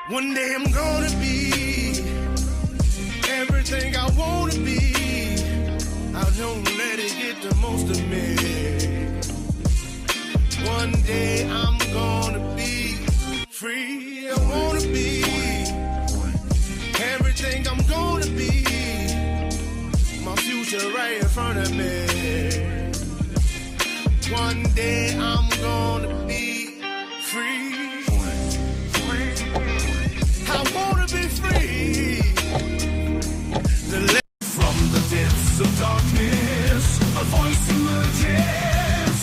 One day I'm gonna be everything I wanna be. I don't let it get the most of me. One day I'm gonna be free. I wanna be everything I'm gonna be. My future right in front of me. One day I'm gonna be free. I wanna be free. From the depths of darkness, a voice emerges.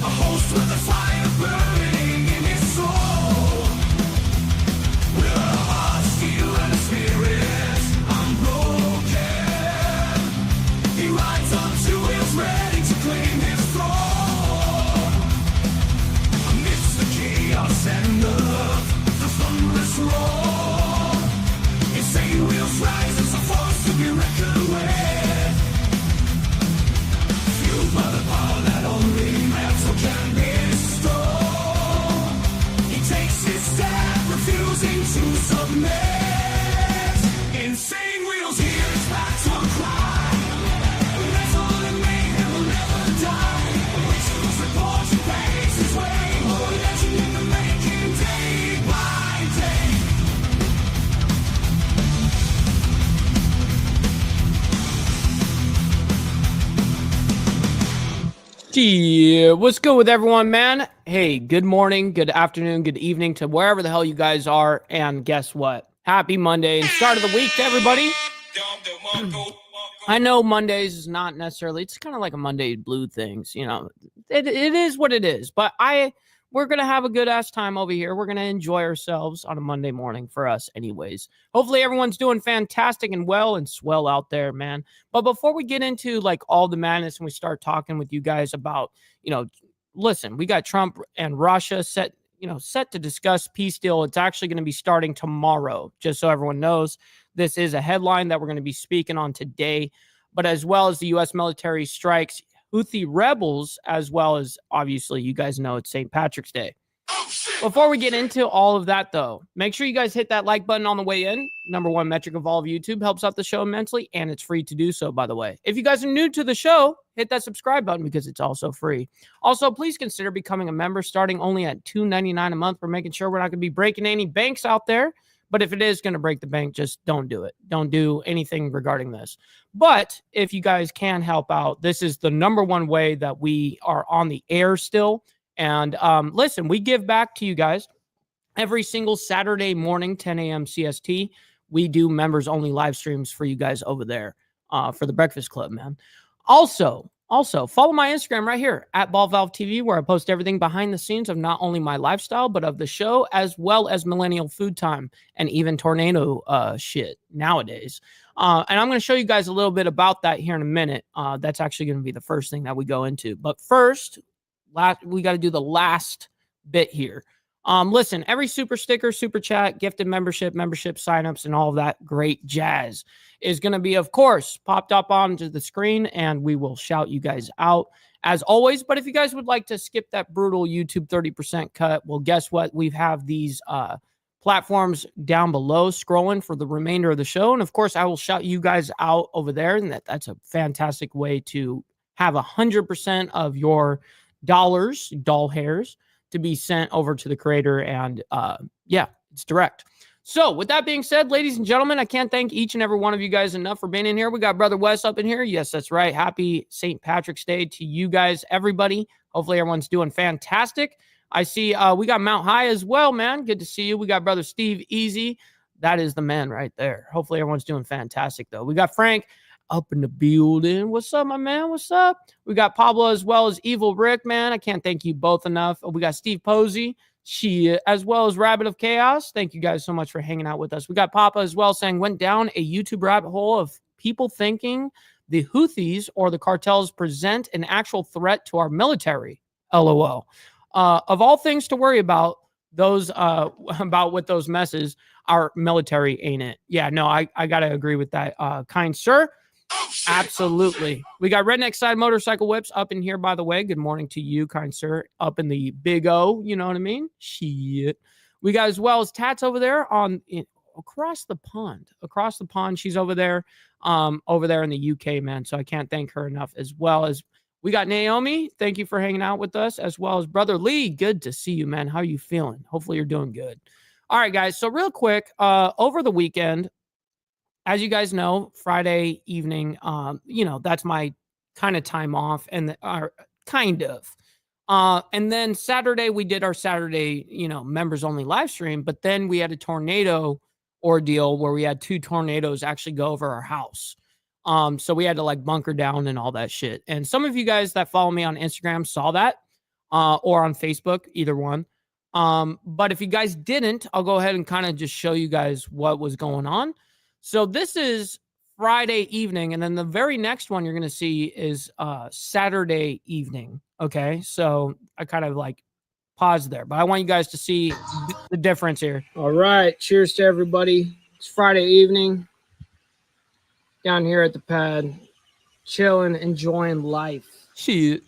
A host with a fire burning in his soul. With a heart steel and a spirit unbroken. He rides on two wheels ready to claim his throne. Amidst the chaos and the thunderous roar. Insane wheels rise as a force to be reckoned with. Fueled by the power that only metal can bestow. He takes his stand, refusing to submit. Insane wheels hear his battle cry. Metal and mayhem will never die. Rituals report and pace his way. More legend in the making, day by day. Yeah, what's good with everyone, man? Hey, good morning, good afternoon, good evening to wherever the hell you guys are. And guess what? Happy Monday and start of the week to everybody. I know Mondays is not necessarily, it's kind of like a Monday blue things, you know. It is what it is, but we're going to have a good ass time over here. We're going to enjoy ourselves on a Monday morning for us anyways. Hopefully everyone's doing fantastic and well and swell out there, man. But before we get into like all the madness and we start talking with you guys about, you know, listen, we got Trump and Russia set to discuss peace deal. It's actually going to be starting tomorrow, just so everyone knows. This is a headline that we're going to be speaking on today, but as well as the U.S. military strikes Houthi rebels, as well as, obviously, you guys know it's St. Patrick's Day. Before we get into all of that, though, make sure you guys hit that like button on the way in. Number one metric of all of YouTube, helps out the show immensely, and it's free to do so, by the way. If you guys are new to the show, hit that subscribe button because it's also free. Also, please consider becoming a member starting only at $2.99 a month. We're making sure we're not going to be breaking any banks out there. But if it is going to break the bank, just don't do it. Don't do anything regarding this. But if you guys can help out, this is the number one way that we are on the air still. And listen, we give back to you guys every single Saturday morning, 10 a.m. CST. We do members only live streams for you guys over there for the Breakfast Club, man. Also, follow my Instagram right here at BallValveTV, where I post everything behind the scenes of not only my lifestyle, but of the show, as well as Millennial Food Time and even tornado shit nowadays. And I'm going to show you guys a little bit about that here in a minute. That's actually going to be the first thing that we go into. But first, we got to do the last bit here. Listen, every super sticker, super chat, gifted membership signups, and all of that great jazz is going to be, of course, popped up onto the screen, and we will shout you guys out as always. But if you guys would like to skip that brutal YouTube 30% cut, well, guess what? We have these platforms down below scrolling for the remainder of the show. And of course, I will shout you guys out over there. And that's a fantastic way to have 100% of your doll hairs, to be sent over to the creator. And yeah, it's direct. So with that being said, ladies and gentlemen, I can't thank each and every one of you guys enough for being in here. We got Brother Wes up in here. Yes, that's right. Happy St. Patrick's Day to you guys, everybody. Hopefully everyone's doing fantastic. I see we got Mount High as well, man. Good to see you. We got Brother Steve Easy. That is the man right there. Hopefully everyone's doing fantastic, though. We got Frank up in the building. What's up, my man? What's up? We got Pablo as well as Evil Rick, man. I can't thank you both enough. We got Steve Posey, as well as Rabbit of Chaos. Thank you guys so much for hanging out with us. We got Papa as well saying, went down a YouTube rabbit hole of people thinking the Houthis or the cartels present an actual threat to our military. LOL. Of all things to worry about, those about with those messes, our military ain't it. Yeah, no, I got to agree with that, kind sir. Absolutely. We got Redneck Side Motorcycle Whips up in here, by the way. Good morning to you, kind sir. Up in the big O, you know what I mean? Shit. We got as well as Tats over there across the pond. She's over there in the UK, man. So I can't thank her enough, as well as we got Naomi. Thank you for hanging out with us, as well as Brother Lee. Good to see you, man. How are you feeling? Hopefully you're doing good. All right, guys. So real quick, over the weekend, as you guys know, Friday evening, that's my kind of time off, and kind of. And then Saturday, we did our Saturday, members only live stream, but then we had a tornado ordeal where we had 2 tornadoes actually go over our house. So we had to like bunker down and all that shit. And some of you guys that follow me on Instagram saw that, or on Facebook, either one. But if you guys didn't, I'll go ahead and kind of just show you guys what was going on. So this is Friday evening, and then the very next one you're going to see is Saturday evening. Okay, so I kind of like paused there, but I want you guys to see the difference here. All right, cheers to everybody. It's Friday evening down here at the pad, chilling, enjoying life. Shit.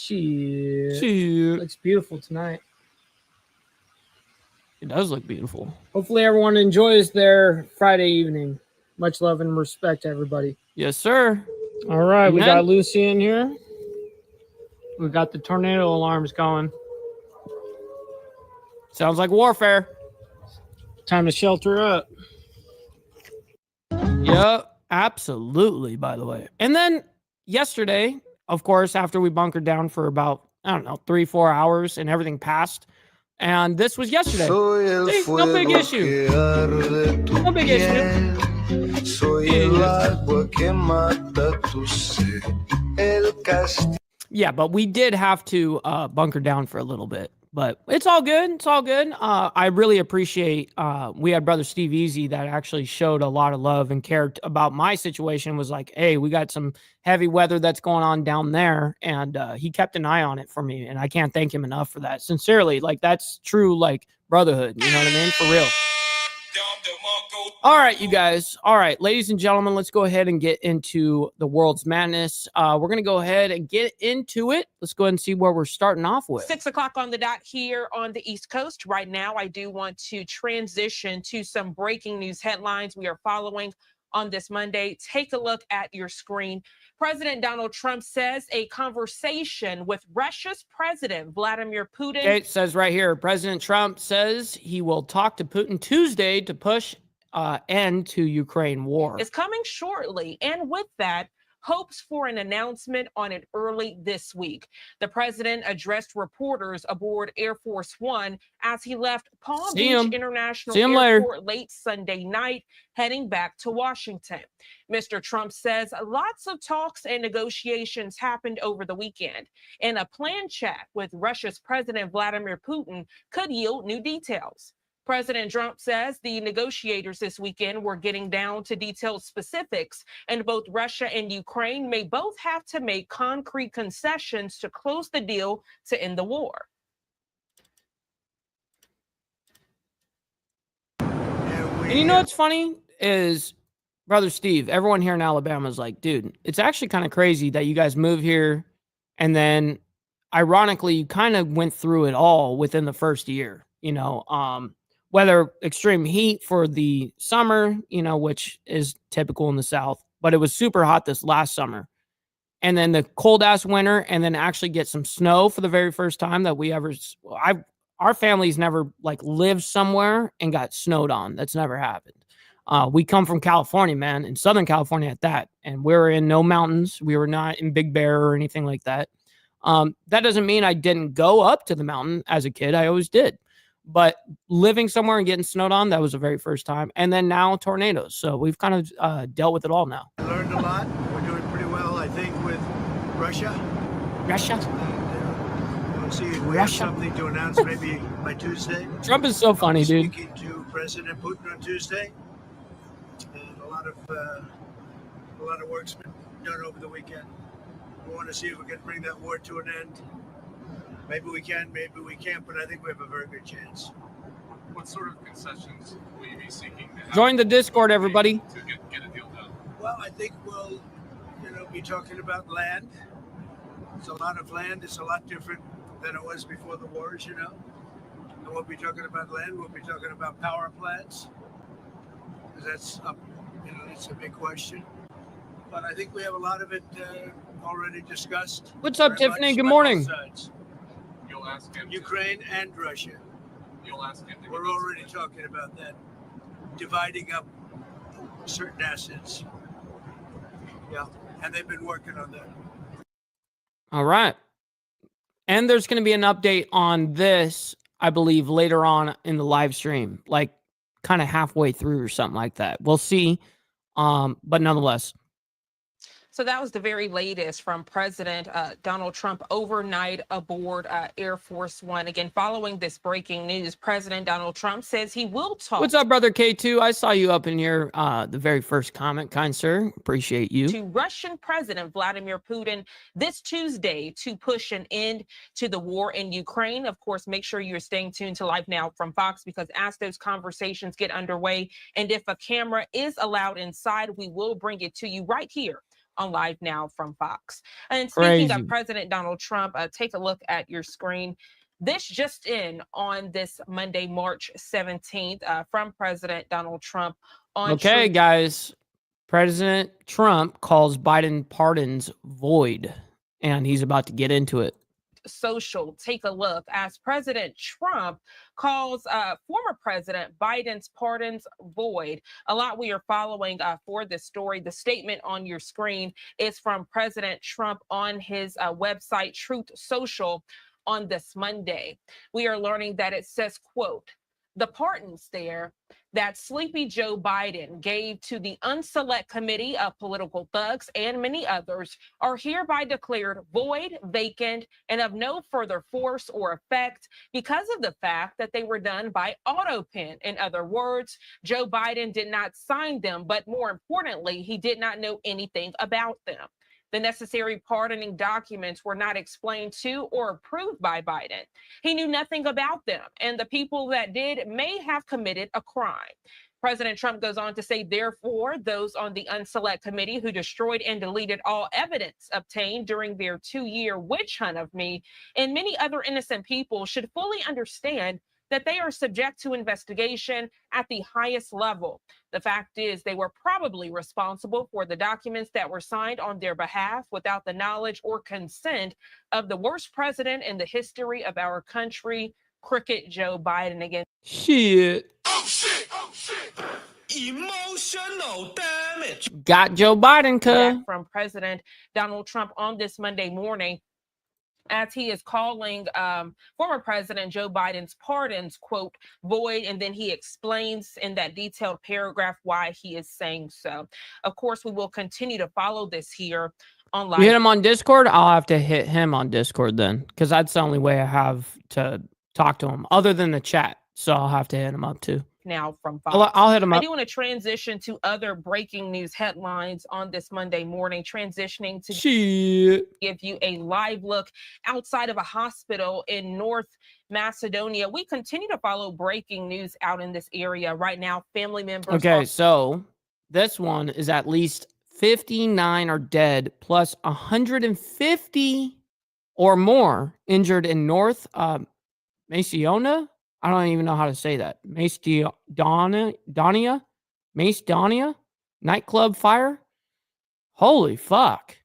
Looks beautiful tonight. It does look beautiful. Hopefully everyone enjoys their Friday evening. Much love and respect to everybody. Yes, sir. All right, we got Lucy in here. We got the tornado alarms going. Sounds like warfare. Time to shelter up. Yep, absolutely, by the way. And then yesterday, of course, after we bunkered down for about, 3-4 hours and everything passed. And this was yesterday. See, no big issue. No big issue. Yeah, but we did have to bunker down for a little bit. But it's all good. It's all good. I really appreciate we had Brother Steve Easy that actually showed a lot of love and cared about my situation. Was like, hey, we got some heavy weather that's going on down there. And he kept an eye on it for me. And I can't thank him enough for that. Sincerely, like that's true, like brotherhood. You know what I mean? For real. All right, you guys. All right, ladies and gentlemen, let's go ahead and get into the world's madness. We're going to go ahead and get into it. Let's go ahead and see where we're starting off with. 6 o'clock on the dot here on the East Coast. Right now, I do want to transition to some breaking news headlines we are following on this Monday. Take a look at your screen. President Donald Trump says a conversation with Russia's President Vladimir Putin. Okay, it says right here, President Trump says he will talk to Putin Tuesday to push end to Ukraine war. Is coming shortly. And with that, hopes for an announcement on it early this week. The president addressed reporters aboard Air Force One as he left Palm Beach International Airport late Sunday night, heading back to Washington. Mr. Trump says lots of talks and negotiations happened over the weekend, and a planned chat with Russia's President Vladimir Putin could yield new details. President Trump says the negotiators this weekend were getting down to detailed specifics, and both Russia and Ukraine may both have to make concrete concessions to close the deal to end the war. And you know what's funny is, Brother Steve, everyone here in Alabama is like, dude, it's actually kind of crazy that you guys move here and then ironically you kind of went through it all within the first year, whether extreme heat for the summer, which is typical in the South, but it was super hot this last summer. And then the cold ass winter, and then actually get some snow for the very first time that we ever, our family's never like lived somewhere and got snowed on. That's never happened. We come from California, man, in Southern California at that. And we were in no mountains. We were not in Big Bear or anything like that. That doesn't mean I didn't go up to the mountain as a kid. I always did. But living somewhere and getting snowed on, that was the very first time. And then now tornadoes. So we've kind of dealt with it all now. I learned a lot. We're doing pretty well, I think, with Russia. And we'll see if we have something to announce maybe by Tuesday. Trump is so funny, dude. Speaking to President Putin on Tuesday. And a lot of work's been done over the weekend. We want to see if we can bring that war to an end. Maybe we can, maybe we can't, but I think we have a very good chance. What sort of concessions will you be seeking? Join the Discord, everybody. To get a deal done? Well, I think we'll, be talking about land. It's a lot of land. It's a lot different than it was before the wars, And we'll be talking about land. We'll be talking about power plants, because that's up, it's a big question. But I think we have a lot of it already discussed. What's up, very Tiffany? much Good by morning. both sides. You'll ask him. Ukraine and Russia. You'll ask him. We're already talking about that, dividing up certain assets. Yeah, and they've been working on that. All right. And there's going to be an update on this, I believe, later on in the live stream, like kind of halfway through or something like that. We'll see. But nonetheless. So that was the very latest from President Donald Trump overnight aboard Air Force One. Again, following this breaking news, President Donald Trump says he will talk. What's up, brother K2? I saw you up in here, the very first comment, kind sir. Appreciate you. To Russian President Vladimir Putin this Tuesday to push an end to the war in Ukraine. Of course, make sure you're staying tuned to Live Now from Fox, because as those conversations get underway, and if a camera is allowed inside, we will bring it to you right here on Live Now from Fox. And speaking of President Donald Trump, take a look at your screen. This just in on this Monday, March 17th, from President Donald Trump. Okay, guys. President Trump calls Biden pardons void, and he's about to get into it. Social, take a look as President Trump calls former President Biden's pardons void. A lot we are following for this story. The statement on your screen is from President Trump on his website, Truth Social, on this Monday. We are learning that it says, quote, the pardons there that Sleepy Joe Biden gave to the Unselect Committee of Political Thugs and many others are hereby declared void, vacant, and of no further force or effect because of the fact that they were done by auto pen. In other words, Joe Biden did not sign them, but more importantly, he did not know anything about them. The necessary pardoning documents were not explained to or approved by Biden. He knew nothing about them, and the people that did may have committed a crime. President Trump goes on to say, therefore, those on the Unselect Committee who destroyed and deleted all evidence obtained during their 2-year witch hunt of me and many other innocent people should fully understand that they are subject to investigation at the highest level. The fact is, they were probably responsible for the documents that were signed on their behalf without the knowledge or consent of the worst president in the history of our country, Cricket Joe Biden. Again. Shit. Oh shit! Oh shit! Emotional damage. Got Joe Biden, from President Donald Trump on this Monday morning, as he is calling former President Joe Biden's pardons, quote, void. And then he explains in that detailed paragraph why he is saying so. Of course, we will continue to follow this here on Live. You hit him on Discord? I'll have to hit him on Discord then, because that's the only way I have to talk to him other than the chat. So I'll have to hit him up too. Now from Fox. I'll hit him up. I do want to transition to other breaking news headlines on this Monday morning, transitioning to give you a live look outside of a hospital in North Macedonia. We continue to follow breaking news out in this area right now. Family members. Okay, so this one is at least 59 are dead, plus 150 or more injured in North Macedonia. I don't even know how to say that. Macedonia nightclub fire. Holy fuck.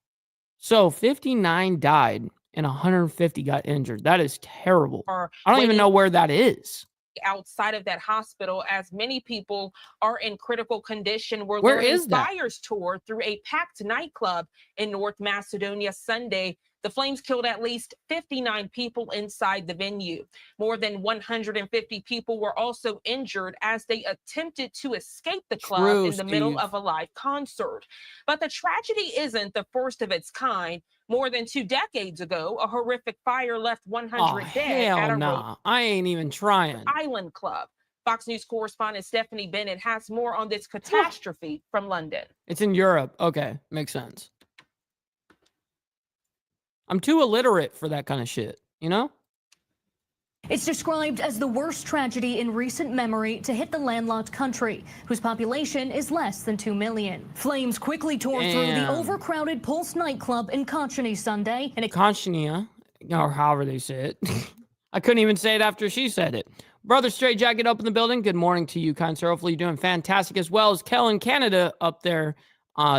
So 59 died and 150 got injured. That is terrible. I don't even know where that is. Outside of that hospital, as many people are in critical condition. Where is that? Fires tore through a packed nightclub in North Macedonia Sunday. The flames killed at least 59 people inside the venue. More than 150 people were also injured as they attempted to escape the club in the middle of a live concert. But the tragedy isn't the first of its kind. More than 2 decades ago, a horrific fire left 100 dead at a I ain't even trying. Island club. Fox News correspondent Stephanie Bennett has more on this catastrophe from London. It's in Europe. Okay, makes sense. I'm too illiterate for that kind of shit, you know? It's described as the worst tragedy in recent memory to hit the landlocked country, whose population is less than 2 million. Flames quickly tore through the overcrowded Pulse nightclub in Conchany Sunday. And Conchania, or however they say it. I couldn't even say it after she said it. Brother Straight Jacket up in the building. Good morning to you, kind sir. Hopefully you're doing fantastic, as well as Kel in Canada up there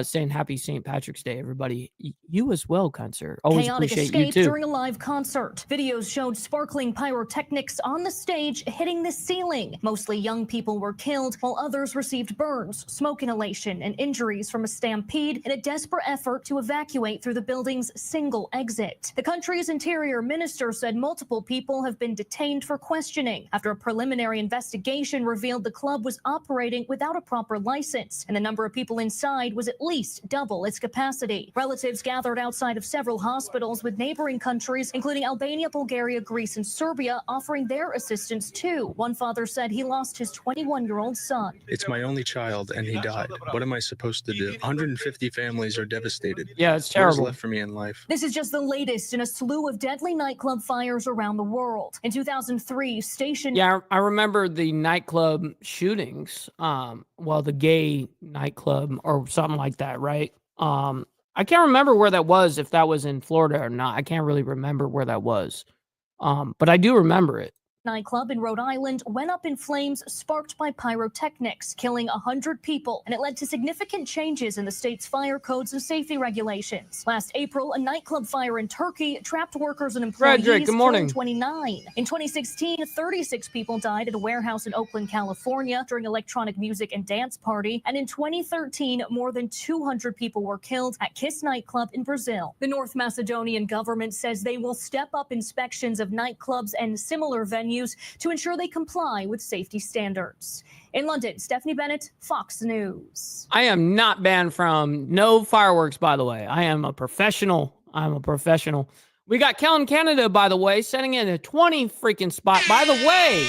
saying happy St. Patrick's Day, everybody. You as well, kind sir. Always Chaotic appreciate you escape too. during a live concert. Videos showed sparkling pyrotechnics on the stage hitting the ceiling. Mostly young people were killed, while others received burns, smoke inhalation, and injuries from a stampede in a desperate effort to evacuate through the building's single exit. The country's interior minister said multiple people have been detained for questioning after a preliminary investigation revealed the club was operating without a proper license, and the number of people inside was at least double its capacity. Relatives gathered outside of several hospitals with neighboring countries, including Albania, Bulgaria, Greece, and Serbia, offering their assistance too. One father said he lost his 21-year-old son. It's my only child, and he died. What am I supposed to do? 150 families are devastated. Yeah, it's What is terrible. left for me in life? This is just the latest in a slew of deadly nightclub fires around the world. In 2003, Station... Yeah, I remember the nightclub shootings. Well, the gay nightclub or something like that, right? I can't remember where that was, if that was in Florida or not. I can't really remember where that was. But I do remember it. Nightclub in Rhode Island went up in flames sparked by pyrotechnics, killing 100 people, and it led to significant changes in the state's fire codes and safety regulations. Last April, a nightclub fire in Turkey trapped workers and employees, Frederick, good morning. killing 29. In 2016, 36 people died at a warehouse in Oakland, California during electronic music and dance party, and in 2013, more than 200 people were killed at Kiss nightclub in Brazil. The North Macedonian government says they will step up inspections of nightclubs and similar venues to ensure they comply with safety standards. In London, Stephanie Bennett, Fox News. I am not banned from no fireworks, by the way. I am a professional. I'm a professional. We got Kellen Canada, by the way, setting in a 20 freaking spot. By the way,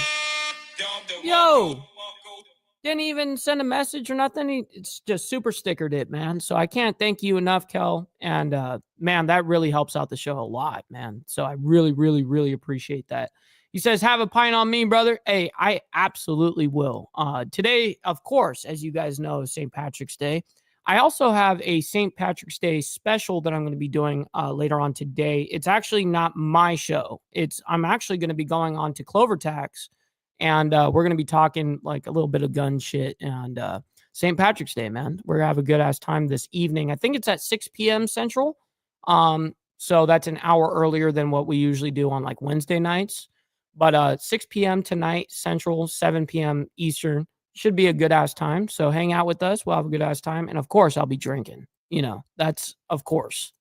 yo, didn't even send a message or nothing. It's just super stickered it, man. So I can't thank you enough, Kel. And man, that really helps out the show a lot, man. So I really, really, really appreciate that. He says, have a pint on me, brother. Hey, I absolutely will. Today, of course, as you guys know, is St. Patrick's Day. I also have a St. Patrick's Day special that I'm going to be doing later on today. It's actually not my show. I'm actually going to be going on to Clover Tax, and we're going to be talking like a little bit of gun shit and St. Patrick's Day, man. We're going to have a good ass time this evening. I think it's at 6 p.m. Central. So that's an hour earlier than what we usually do on like Wednesday nights. But 6 p.m. tonight, Central, 7 p.m. Eastern, should be a good-ass time. So hang out with us. We'll have a good-ass time. And, of course, I'll be drinking. You know, that's, of course.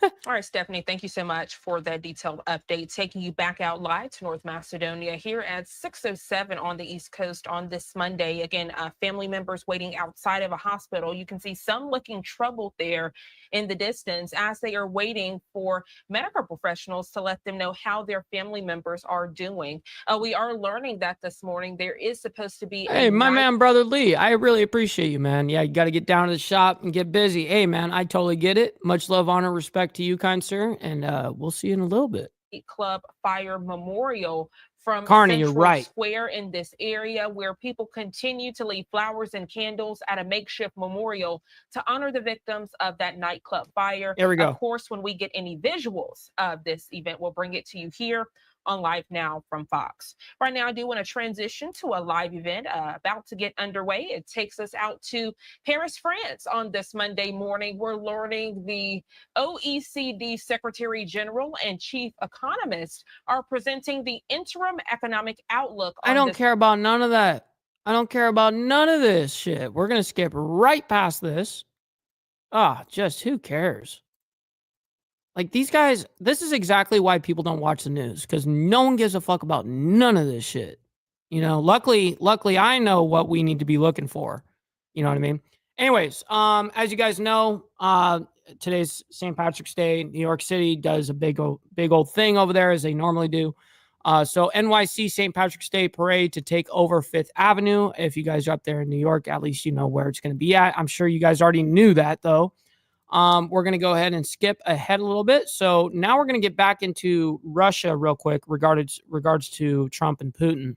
All right, Stephanie, thank you so much for that detailed update. Taking you back out live to North Macedonia here at 6:07 on the East Coast on this Monday. Again, family members waiting outside of a hospital. You can see some looking troubled there in the distance as they are waiting for medical professionals to let them know how their family members are doing. We are learning that this morning there is supposed to be Hey, my man, Brother Lee, I really appreciate you, man. Yeah, you got to get down to the shop and get busy. Hey, man, I totally get it. Much love, honor, respect to you, kind sir, and we'll see you in a little bit. Club Fire Memorial from Carney, you're Central right. Square in this area, where people continue to leave flowers and candles at a makeshift memorial to honor the victims of that nightclub fire. There we go. Of course, when we get any visuals of this event, we'll bring it to you here on Live Now from Fox. Right now, I do want to transition to a live event about to get underway. It takes us out to Paris, France on this Monday morning. We're learning the OECD Secretary General and Chief Economist are presenting the interim economic outlook. I don't care about none of that. I don't care about none of this shit. We're going to skip right past this. Just who cares? Like these guys, this is exactly why people don't watch the news, because no one gives a fuck about none of this shit. You know, luckily I know what we need to be looking for. You know what I mean? Anyways, as you guys know, today's St. Patrick's Day. New York City does a big old thing over there, as they normally do. So NYC St. Patrick's Day parade to take over Fifth Avenue. If you guys are up there in New York, at least you know where it's going to be at. I'm sure you guys already knew that, though. We're going to go ahead and skip ahead a little bit. So now we're going to get back into Russia real quick regards to Trump and Putin.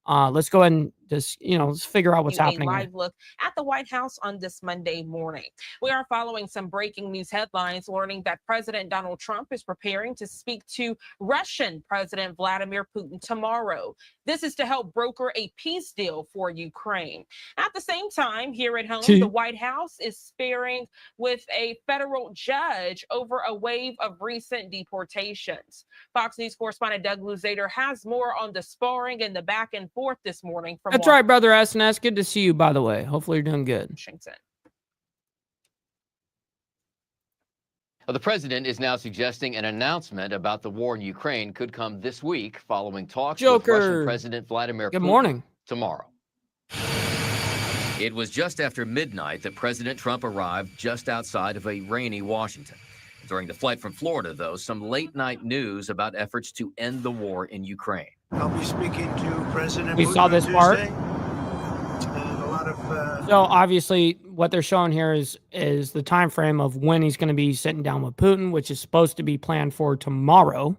Let's go ahead and Just, let's figure out what's happening A here. live look at the White House on this Monday morning. We are following some breaking news headlines, learning that President Donald Trump is preparing to speak to Russian President Vladimir Putin tomorrow. This is to help broker a peace deal for Ukraine. At the same time, here at home, the White House is sparring with a federal judge over a wave of recent deportations. Fox News correspondent Doug Luzader has more on the sparring and the back and forth this morning from That's right, brother SNS. Good to see you, by the way. Hopefully you're doing good. Washington. Well, the president is now suggesting an announcement about the war in Ukraine could come this week following talks with Russian President Vladimir Putin tomorrow. It was just after midnight that President Trump arrived just outside of a rainy Washington. During the flight from Florida, though, some late-night news about efforts to end the war in Ukraine. I'll be speaking to President We Putin saw this on part. Tuesday, and a lot of So obviously what they're showing here is the time frame of when he's going to be sitting down with Putin, which is supposed to be planned for tomorrow.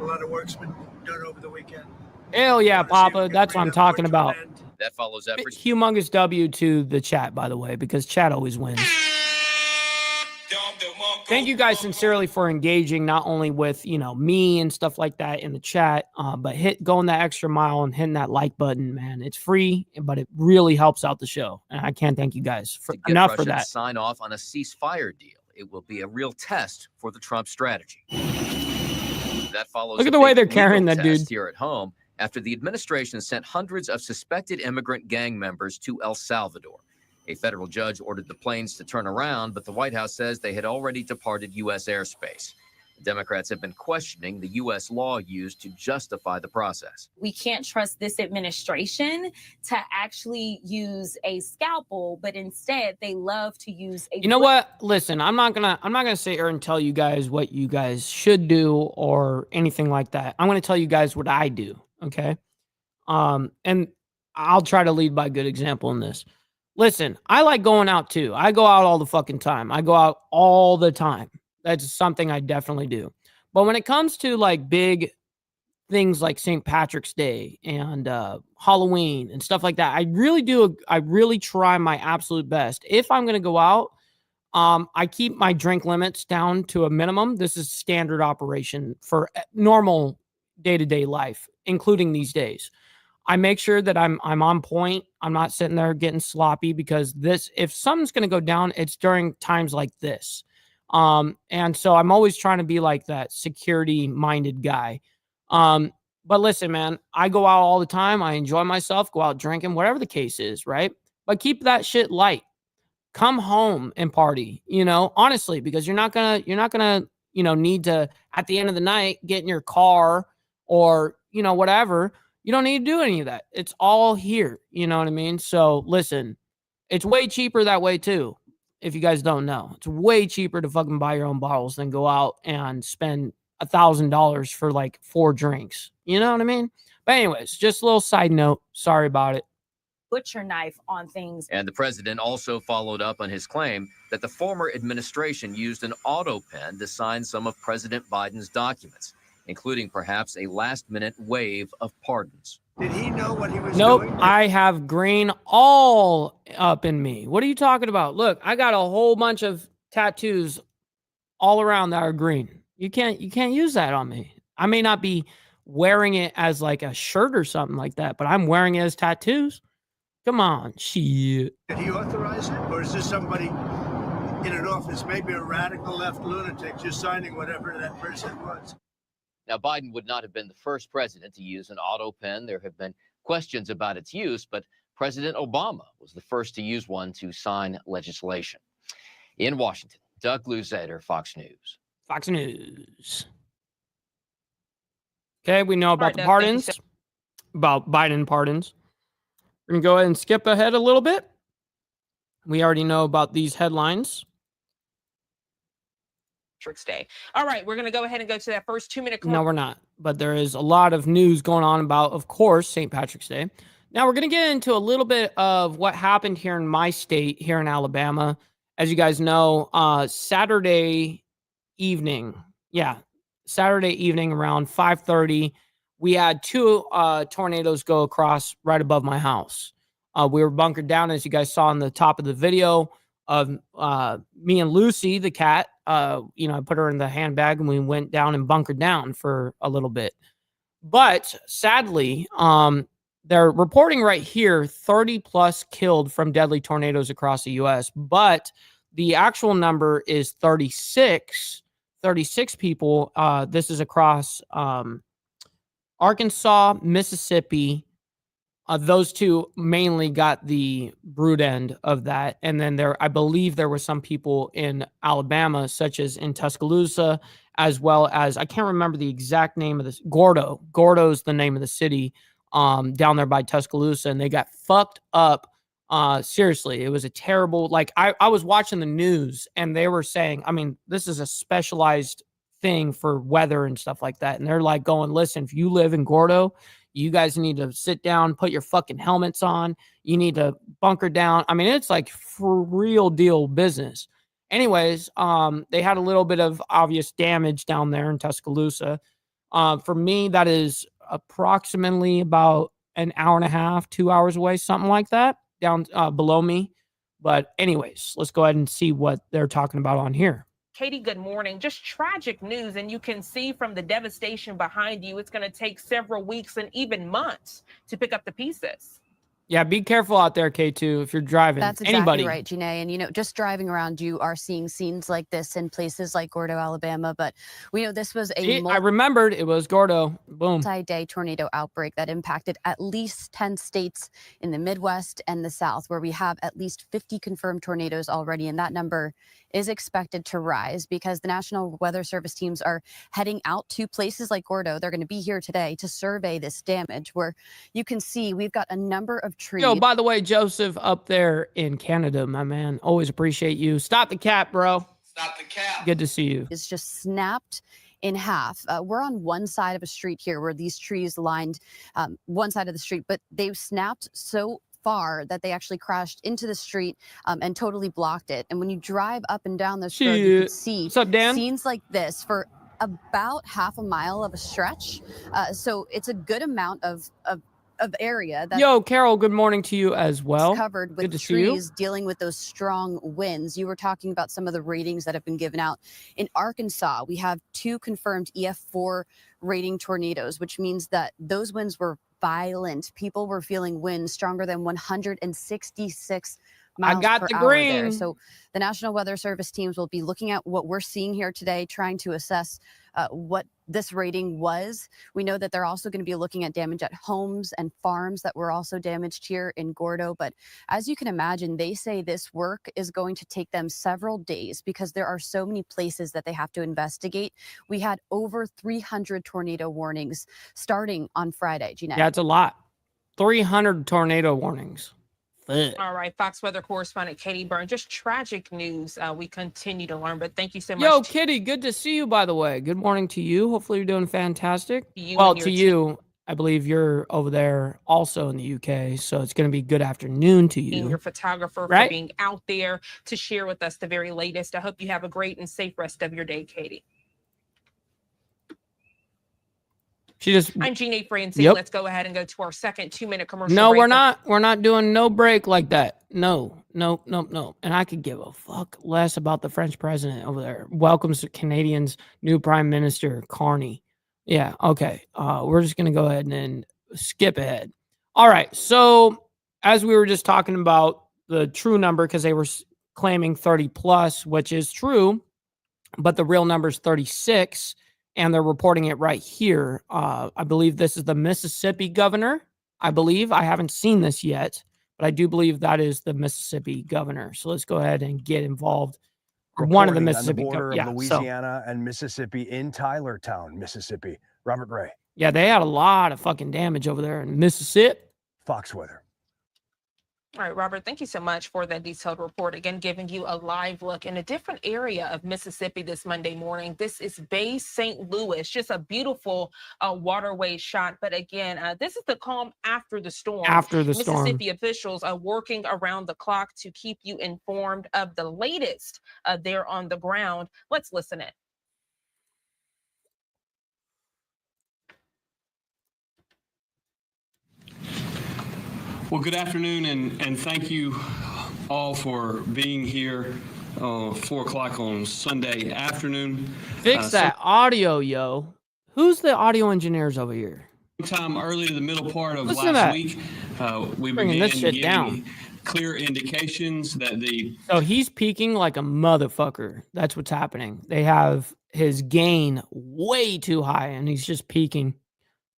a lot of work's been done over the weekend. Hell yeah, Papa. That's what I'm talking about. That follows efforts. Humongous W to the chat, by the way, because chat always wins. Thank you guys sincerely for engaging, not only with, me and stuff like that in the chat, but going that extra mile and hitting that like button, man. It's free, but it really helps out the show. And I can't thank you guys enough for that. Sign off on a ceasefire deal. It will be a real test for the Trump strategy. That follows. Look at the way they're carrying that dude here at home after the administration sent hundreds of suspected immigrant gang members to El Salvador. A federal judge ordered the planes to turn around, but the White House says they had already departed U.S. airspace. The Democrats have been questioning the U.S. law used to justify the process. We can't trust this administration to actually use a scalpel, but instead they love to use a. You know what? Listen, I'm not gonna sit here and tell you guys what you guys should do or anything like that. I'm gonna tell you guys what I do. Okay. And I'll try to lead by good example in this. Listen, I like going out too. I go out all the fucking time. I go out all the time. That's something I definitely do. But when it comes to like big things like St. Patrick's Day and Halloween and stuff like that, I really try my absolute best. If I'm going to go out, I keep my drink limits down to a minimum. This is standard operation for normal day-to-day life, including these days. I make sure that I'm on point. I'm not sitting there getting sloppy because if something's going to go down, it's during times like this. And so I'm always trying to be like that security-minded guy. But listen, man, I go out all the time. I enjoy myself, go out drinking, whatever the case is, right? But keep that shit light. Come home and party, honestly, because you're not gonna, need to, at the end of the night, get in your car or, whatever. You don't need to do any of that. It's all here. You know what I mean? So listen, it's way cheaper that way too. If you guys don't know, it's way cheaper to fucking buy your own bottles than go out and spend $1,000 for like 4 drinks. You know what I mean? But anyways, just a little side note. Sorry about it. Butcher knife on things. And the president also followed up on his claim that the former administration used an auto pen to sign some of President Biden's documents, including perhaps a last-minute wave of pardons. Did he know what he was doing? Nope, I have green all up in me. What are you talking about? Look, I got a whole bunch of tattoos all around that are green. You can't use that on me. I may not be wearing it as like a shirt or something like that, but I'm wearing it as tattoos. Come on, shit. Did he authorize it? Or is this somebody in an office, maybe a radical left lunatic, just signing whatever that person wants? Now, Biden would not have been the first president to use an auto pen. There have been questions about its use, but President Obama was the first to use one to sign legislation. In Washington, Doug Luzader, Fox News. Fox News. Okay, we know about the pardons, about Biden pardons. We're going to go ahead and skip ahead a little bit. We already know about these headlines. Day. All right, we're going to go ahead and go to that first 2-minute. No, we're not. But there is a lot of news going on about, of course, St. Patrick's Day. Now, we're going to get into a little bit of what happened here in my state, here in Alabama. As you guys know, Saturday evening around 5:30, we had two tornadoes go across right above my house. We were bunkered down, as you guys saw on the top of the video of me and Lucy, the cat. I put her in the handbag and we went down and bunkered down for a little bit. But sadly, they're reporting right here 30 plus killed from deadly tornadoes across the U.S. But the actual number is 36 people. This is across Arkansas, Mississippi. Those two mainly got the brood end of that. And then I believe there were some people in Alabama, such as in Tuscaloosa, as well as, I can't remember the exact name of this. Gordo. Gordo's the name of the city down there by Tuscaloosa. And they got fucked up. Seriously, it was a terrible, like I was watching the news and they were saying, I mean, this is a specialized thing for weather and stuff like that. And they're like going, listen, if you live in Gordo, you guys need to sit down, put your fucking helmets on. You need to bunker down. I mean, it's like for real deal business. Anyways, they had a little bit of obvious damage down there in Tuscaloosa. For me, that is approximately about an hour and a half, 2 hours away, something like that, down below me. But anyways, let's go ahead and see what they're talking about on here. Katie, good morning. Just tragic news. And you can see from the devastation behind you, it's going to take several weeks and even months to pick up the pieces. Yeah, be careful out there, K2, if you're driving. That's exactly Anybody. right, Janae. And, just driving around, you are seeing scenes like this in places like Gordo, Alabama. But we know this was I remembered it was Gordo. Boom. Multi-day tornado outbreak that impacted at least 10 states in the Midwest and the South, where we have at least 50 confirmed tornadoes already. And that number is expected to rise because the National Weather Service teams are heading out to places like Gordo. They're going to be here today to survey this damage, where you can see we've got a number of trees. Yo, by the way, Joseph up there in Canada, my man, always appreciate you. Stop the cap, bro. Stop the cap. Good to see you. Is just snapped in half. We're on one side of a street here where these trees lined one side of the street, but they've snapped so far that they actually crashed into the street and totally blocked it. And when you drive up and down this road, you can see What's up, Dan? scenes like this for about half a mile of a stretch. So it's a good amount of area that Yo, Carol, good morning to you as well. Covered Good with to see you. trees dealing with those strong winds. You were talking about some of the ratings that have been given out. In Arkansas, we have 2 confirmed EF4 rating tornadoes, which means that those winds were violent. People were feeling winds stronger than 166 miles per hour there. So the National Weather Service teams will be looking at what we're seeing here today, trying to assess what this rating was. We know that they're also going to be looking at damage at homes and farms that were also damaged here in Gordo. But as you can imagine, they say this work is going to take them several days because there are so many places that they have to investigate. We had over 300 tornado warnings starting on Friday, Jeanette. Yeah, it's a lot. 300 tornado warnings. All right, Fox weather correspondent Katie Byrne. Just tragic news. We continue to learn, but thank you so much. Yo, Kitty, good to see you, by the way. Good morning to you. Hopefully you're doing fantastic. You well, and your to you, I believe you're over there also in the UK, so it's going to be good afternoon to you. Your photographer Right? for being out there to share with us the very latest. I hope you have a great and safe rest of your day, Katie. I'm Jeannie Francie. Yep. Let's go ahead and go to our second 2-minute commercial. No, break. we're not. We're not doing no break like that. No. And I could give a fuck less about the French president over there. Welcomes to Canadians' new Prime Minister, Carney. Yeah, okay. We're just gonna go ahead and skip ahead. All right. So as we were just talking about the true number, because they were claiming 30 plus, which is true, but the real number is 36. And they're reporting it right here. I believe this is the Mississippi governor. I believe. I haven't seen this yet, but I do believe that is the Mississippi governor. So let's go ahead and get involved. One of the Mississippi on the border of yeah, Louisiana and Mississippi in Tylertown, Mississippi. Robert Ray. Yeah, they had a lot of fucking damage over there in Mississippi. Fox weather. All right, Robert, thank you so much for that detailed report. Again, giving you a live look in a different area of Mississippi this Monday morning. This is Bay St. Louis, just a beautiful waterway shot. But again, this is the calm after the storm. After the storm. Mississippi officials are working around the clock to keep you informed of the latest there on the ground. Let's listen in. Well, good afternoon, and thank you all for being here 4 o'clock on Sunday afternoon. Fix that audio, yo. Who's the audio engineers over here? Sometime early to the middle part of Listen to last that. week, we Bringing began this shit getting down. clear indications that So he's peaking like a motherfucker. That's what's happening. They have his gain way too high, and he's just peaking.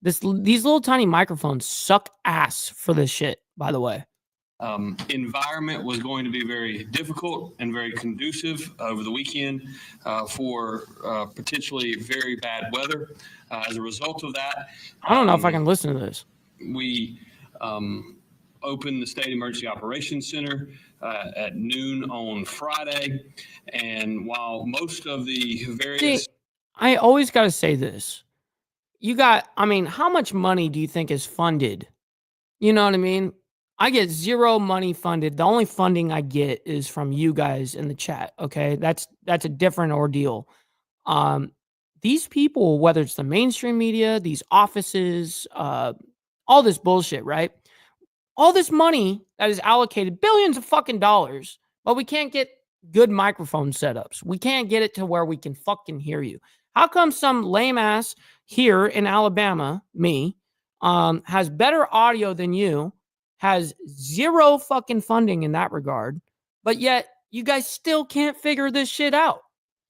These little tiny microphones suck ass for this shit, by the way. Environment was going to be very difficult and very conducive over the weekend for potentially very bad weather. As a result of that, I don't know if I can listen to this. We opened the State Emergency Operations Center at noon on Friday. And while most of the various... See, I always got to say this. How much money do you think is funded? You know what I mean? I get zero money funded. The only funding I get is from you guys in the chat. Okay. That's a different ordeal. These people, whether it's the mainstream media, these offices, all this bullshit, right? All this money that is allocated, billions of fucking dollars, but we can't get good microphone setups. We can't get it to where we can fucking hear you. How come some lame ass here in Alabama, me, has better audio than you, has zero fucking funding in that regard, but yet you guys still can't figure this shit out?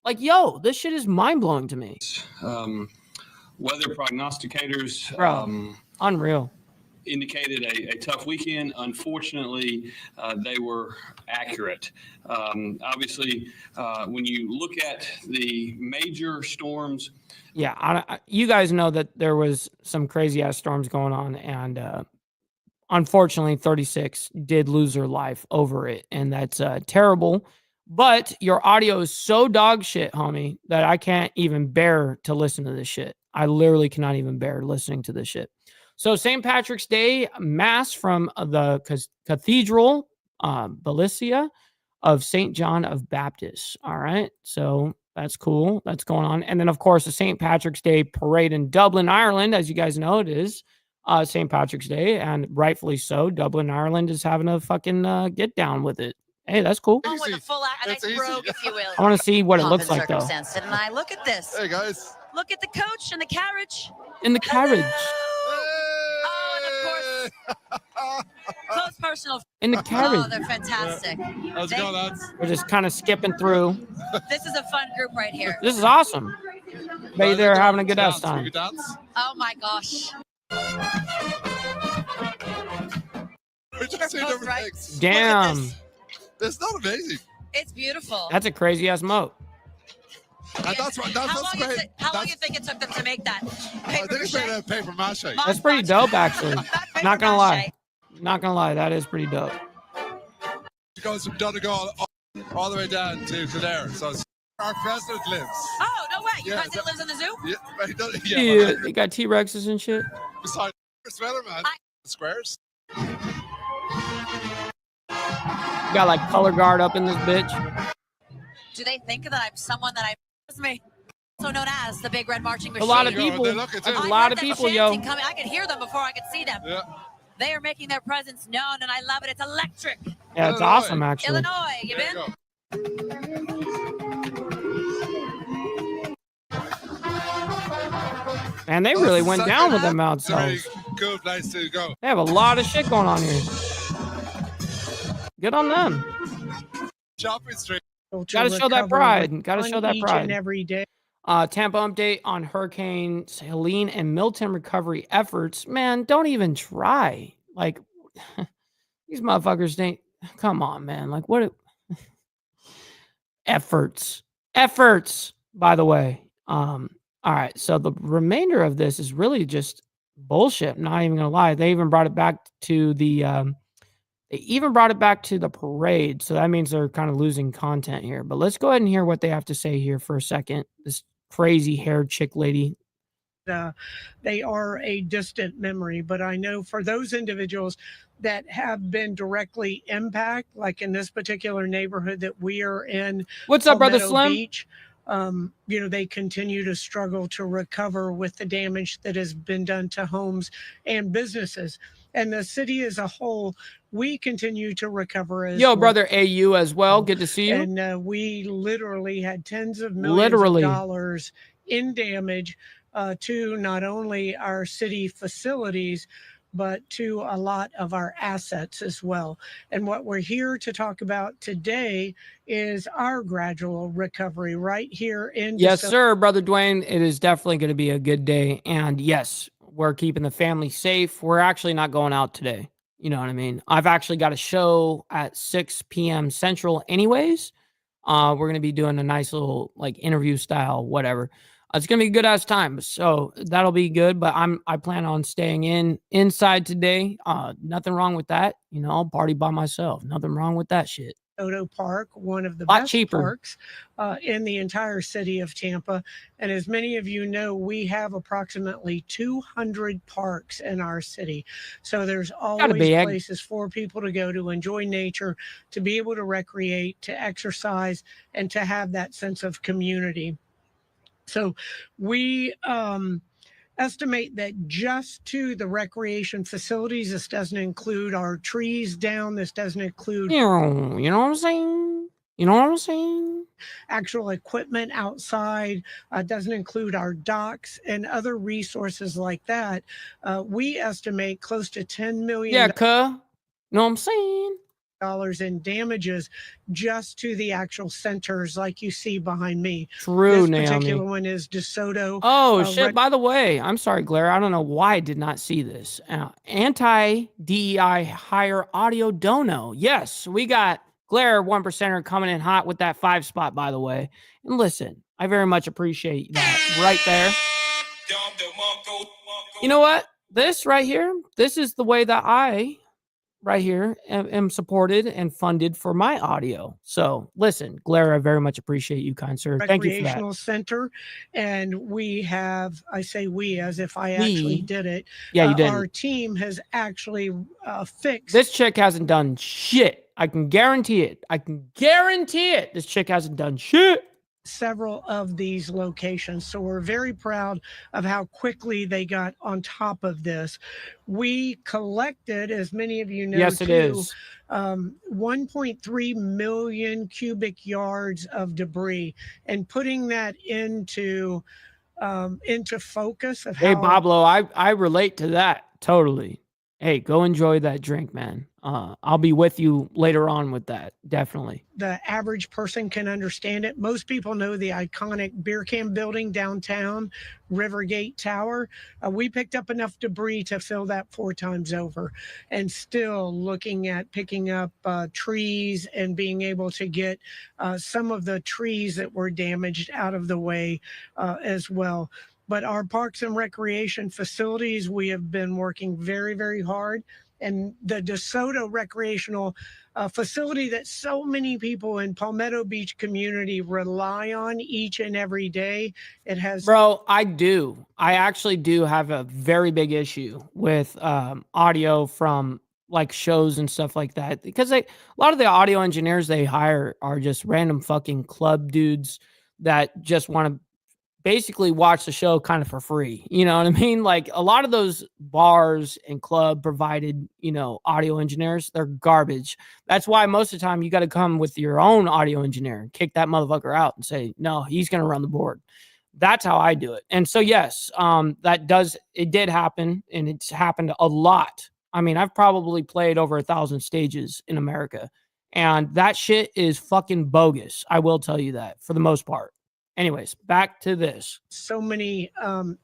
Like, yo, this shit is mind-blowing to me. Weather prognosticators unreal. Indicated a tough weekend. Unfortunately, they were accurate. Obviously, when you look at the major storms. Yeah, you guys know that there was some crazy-ass storms going on, and unfortunately, 36 did lose their life over it, and that's terrible. But your audio is so dog shit, homie, that I can't even bear to listen to this shit. I literally cannot even bear listening to this shit. So St. Patrick's Day Mass from the Cathedral Basilica of St. John of Baptist. All right. So that's cool. That's going on. And then, of course, the St. Patrick's Day Parade in Dublin, Ireland. As you guys know, it is St. Patrick's Day, and rightfully so. Dublin, Ireland is having a fucking get down with it. Hey, that's cool. With a full a nice brogue, if you will. I want to see what it looks like, though. And I look at this. Hey, guys. Look at the coach and the carriage. In the carriage. Oh, and of course, close personal. In the carriage. Oh, they're fantastic. How's it going, lads? We're just kind of skipping through. This is a fun group right here. This is awesome. Bet they're having a good ass time. Oh my gosh. We just see different things. Damn. It's not amazing. It's beautiful. That's a crazy ass moat. And that's what. How long do you think it took them to make that? I think it's made out of paper mache. That's pretty dope, actually. Not gonna lie. Not gonna lie. That is pretty dope. It goes from Donegal all the way down to Kildare. So it's our president lives. Oh, no way. Your president lives in the zoo? Yeah, he does, Yeah, they got T-Rexes and shit. Besides, Weatherman, squares. Got like color guard up in this bitch. Do they think that I'm someone that me? Also known as the Big Red Marching Machine. A lot of people. That's a lot of people, yo. Coming. I could hear them before I could see them. Yeah. They are making their presence known, and I love it. It's electric. Yeah, it's awesome, actually. Illinois, you been? And they really went down with them outside. Cool place to go. They have a lot of shit going on here. Good on them. Shopping street. Got to show that pride. Got to show that pride. Every day. Tampa update on Hurricane Helene and Milton recovery efforts. Man, don't even try. Like, these motherfuckers think, come on, man. Like, what? Efforts, by the way. All right. So the remainder of this is really just bullshit. I'm not even going to lie. They even brought it back to the, parade. So that means they're kind of losing content here. But let's go ahead and hear what they have to say here for a second. This crazy haired chick lady. They are a distant memory, but I know for those individuals that have been directly impacted, like in this particular neighborhood that we are in. What's up, Brother Meadow Slim? Beach, they continue to struggle to recover with the damage that has been done to homes and businesses. And the city as a whole, we continue to recover as Yo, well. brother AU as well. Good to see you. And we literally had tens of millions of dollars in damage to not only our city facilities, but to a lot of our assets as well. And what we're here to talk about today is our gradual recovery right here in Yes, sir, brother Dwayne. It is definitely going to be a good day. And yes, we're keeping the family safe. We're actually not going out today. You know what I mean? I've actually got a show at 6 p.m. Central anyways. We're going to be doing a nice little like interview style, whatever. It's going to be a good ass time. So that'll be good. But I plan on staying inside today. Nothing wrong with that. I'll party by myself. Nothing wrong with that shit. Oto Park, one of the Lot best cheaper. parks in the entire city of Tampa. And as many of you know, we have approximately 200 parks in our city. So there's always places for people to go to enjoy nature, to be able to recreate, to exercise, and to have that sense of community. So we estimate that just to the recreation facilities, this doesn't include our trees down, this doesn't include you know what I'm saying? You know what I'm saying? Actual equipment outside, doesn't include our docks and other resources like that. We estimate close to $10 million. Yeah, know what I'm saying? In damages just to the actual centers like you see behind me. True, This particular Naomi. one is DeSoto. Oh, shit. By the way, I'm sorry, Glare. I don't know why I did not see this. Anti-DEI higher audio dono. Yes, we got Glare 1%er coming in hot with that 5 spot, by the way. And listen, I very much appreciate that right there. You know what? This right here, this is the way that I right here am supported and funded for my audio. So listen, Glare, I very much appreciate you, kind sir. Thank you for that. Recreational center, and we have, I say we as if I actually did it. Yeah, you did. Our team has actually fixed. This chick hasn't done shit. I can guarantee it. I can guarantee it. This chick hasn't done shit. Several of these locations. So we're very proud of how quickly they got on top of this. We collected, as many of you know, yes, it is. 1.3 million cubic yards of debris, and putting that into focus of how. Hey, Pablo, I relate to that totally. Hey, go enjoy that drink, man. I'll be with you later on with that. Definitely. The average person can understand it. Most people know the iconic beer can building downtown, Rivergate Tower. We picked up enough debris to fill that 4 times over, and still looking at picking up trees and being able to get some of the trees that were damaged out of the way as well. But our parks and recreation facilities, we have been working very, very hard. And the DeSoto recreational facility that so many people in Palmetto Beach community rely on each and every day, it has. Bro, I do. I actually do have a very big issue with audio from like shows and stuff like that, because a lot of the audio engineers they hire are just random fucking club dudes that just want to basically watch the show kind of for free. You know what I mean? Like a lot of those bars and club provided, audio engineers, they're garbage. That's why most of the time you got to come with your own audio engineer and kick that motherfucker out and say, no, he's going to run the board. That's how I do it. And so, yes, it did happen, and it's happened a lot. I mean, I've probably played over 1,000 stages in America, and that shit is fucking bogus. I will tell you that for the most part. Anyways, back to this. So many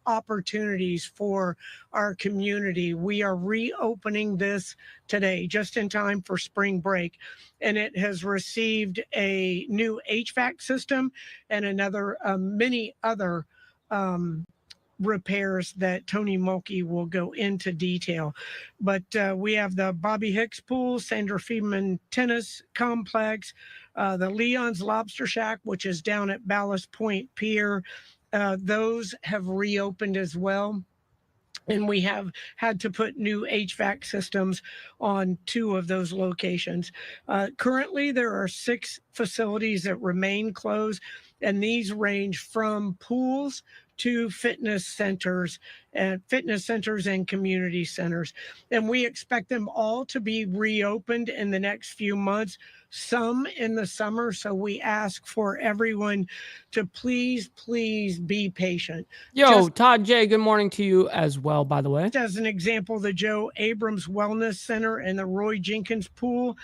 opportunities for our community. We are reopening this today, just in time for spring break. And it has received a new HVAC system and many other repairs that Tony Mulkey will go into detail. But we have the Bobby Hicks Pool, Sandra Friedman Tennis Complex, the Leon's Lobster Shack, which is down at Ballast Point Pier. Those have reopened as well. And we have had to put new HVAC systems on 2 of those locations. Currently, there are 6 facilities that remain closed. And these range from pools to fitness centers and community centers. And we expect them all to be reopened in the next few months, some in the summer. So we ask for everyone to please be patient. Yo, Todd J, good morning to you as well, by the way. As an example, the Joe Abrams Wellness Center and the Roy Jenkins Pool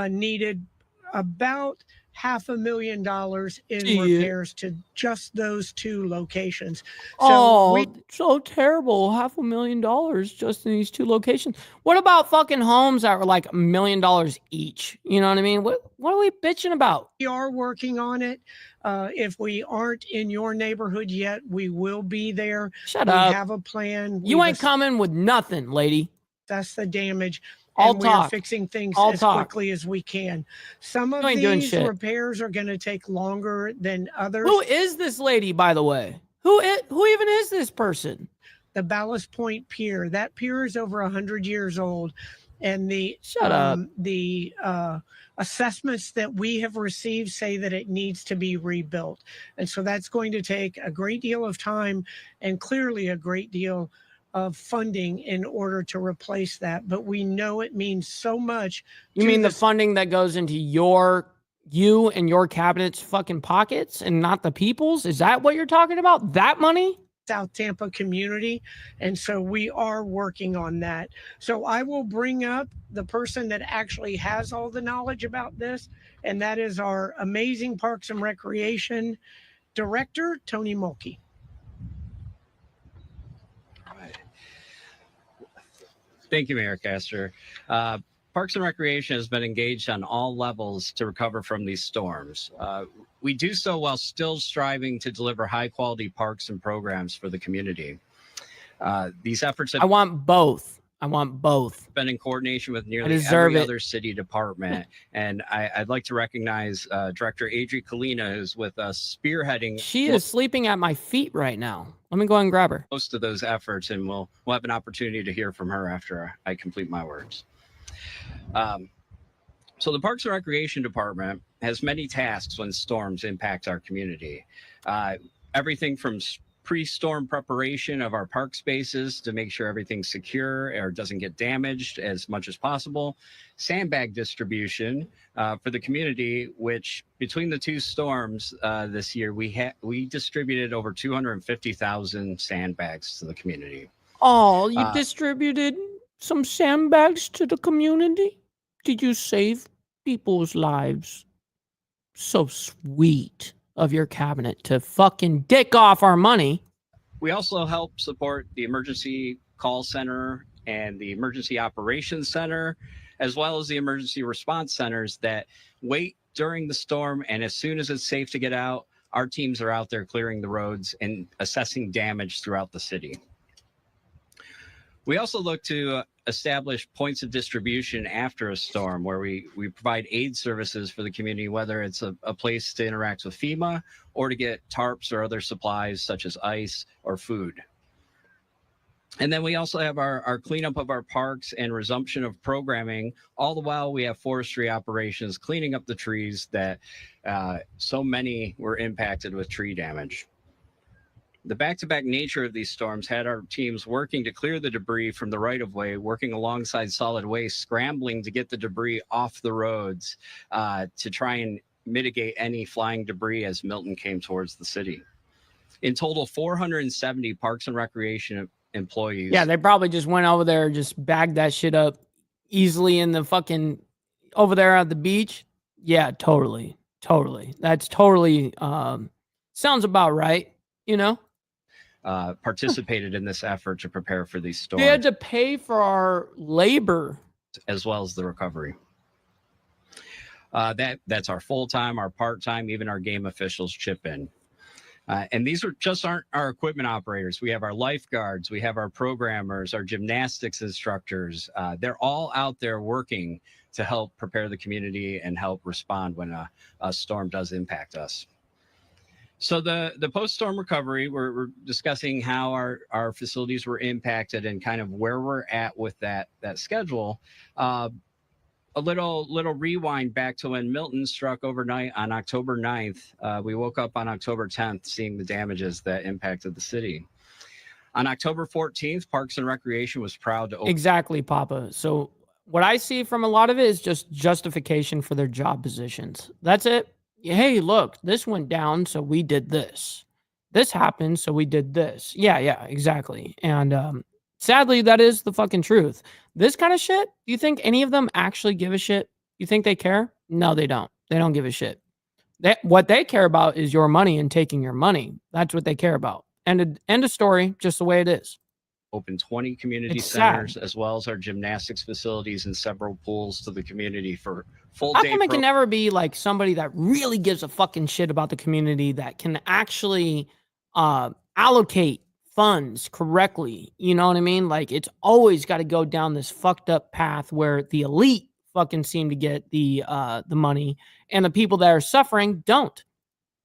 needed about $500,000 in repairs to just those 2 locations. So so terrible. $500,000 just in these 2 locations. What about fucking homes that were like $1 million each? You know what I mean? What are we bitching about? We are working on it. If we aren't in your neighborhood yet, we will be there. Shut up. We have a plan. You ain't coming with nothing, lady. That's the damage. All and talk. We are fixing things All as talk. quickly as we can. Some of You ain't these doing shit. repairs are going to take longer than others. Who is this lady, by the way? Who even is this person? The Ballast Point Pier. That pier is over 100 years old. And the assessments that we have received say that it needs to be rebuilt. And so that's going to take a great deal of time and clearly a great deal of funding in order to replace that. But we know it means so much. You mean the funding that goes into you and your cabinet's fucking pockets and not the people's? Is that what you're talking about? That money? South Tampa community. And so we are working on that. So I will bring up the person that actually has all the knowledge about this, and that is our amazing Parks and Recreation Director, Tony Mulkey. Thank you, Mayor Castor. Parks and Recreation has been engaged on all levels to recover from these storms. We do so while still striving to deliver high-quality parks and programs for the community. These efforts have I want both. Been in coordination with nearly every other city department. And I'd like to recognize Director Adri Kalina, who's with us spearheading. She is sleeping at my feet right now. Let me go ahead and grab her. Most of those efforts, and we'll have an opportunity to hear from her after I complete my words. So the Parks and Recreation Department has many tasks when storms impact our community. Everything from pre-storm preparation of our park spaces to make sure everything's secure or doesn't get damaged as much as possible. Sandbag distribution for the community, which between the 2 storms this year, we distributed over 250,000 sandbags to the community. Oh, you distributed some sandbags to the community? Did you save people's lives? So sweet of your cabinet to fucking dick off our money. We also help support the emergency call center and the emergency operations center, as well as the emergency response centers that wait during the storm. And as soon as it's safe to get out, our teams are out there clearing the roads and assessing damage throughout the city. We also look to establish points of distribution after a storm where we provide aid services for the community, whether it's a place to interact with FEMA or to get tarps or other supplies such as ice or food. And then we also have our cleanup of our parks and resumption of programming. All the while we have forestry operations cleaning up the trees that so many were impacted with tree damage. The back-to-back nature of these storms had our teams working to clear the debris from the right-of-way, working alongside solid waste, scrambling to get the debris off the roads to try and mitigate any flying debris as Milton came towards the city. In total, 470 Parks and Recreation employees. Yeah, they probably just went over there and just bagged that shit up easily in the fucking over there at the beach. Yeah, totally. That's totally sounds about right, you know? Participated in this effort to prepare for these storms. They had to pay for our labor as well as the recovery. That's our full-time, our part-time, even our game officials chip in. And these aren't our equipment operators. We have our lifeguards, we have our programmers, our gymnastics instructors. They're all out there working to help prepare the community and help respond when a storm does impact us. So the post-storm recovery, we're discussing how our facilities were impacted and kind of where we're at with that schedule. A little rewind back to when Milton struck overnight on October 9th. We woke up on October 10th seeing the damages that impacted the city. On October 14th, Parks and Recreation was proud to open. Exactly, Papa. So what I see from a lot of it is just justification for their job positions. That's it. Hey, look, this went down, so we did this. This happened, so we did this. Yeah, exactly. And sadly, that is the fucking truth. This kind of shit, do you think any of them actually give a shit? You think they care? No, they don't. They don't give a shit. What they care about is your money and taking your money. That's what they care about. End of story, just the way it is. Open 20 community It's centers, sad. as well as our gymnastics facilities and several pools to the community for full How day. come it can never be like somebody that really gives a fucking shit about the community that can actually allocate funds correctly? You know what I mean? Like, it's always got to go down this fucked up path where the elite fucking seem to get the money and the people that are suffering don't.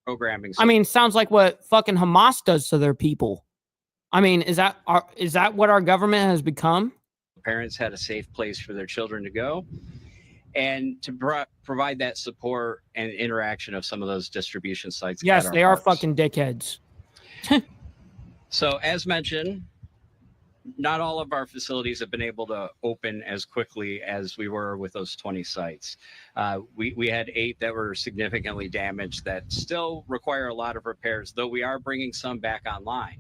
Programming. I mean, sounds like what fucking Hamas does to their people. I mean, is that what our government has become? Parents had a safe place for their children to go, and to provide that support and interaction of some of those distribution sites. Yes, they are parks. fucking dickheads. So, as mentioned, not all of our facilities have been able to open as quickly as we were with those 20 sites. We had 8 that were significantly damaged that still require a lot of repairs, though we are bringing some back online.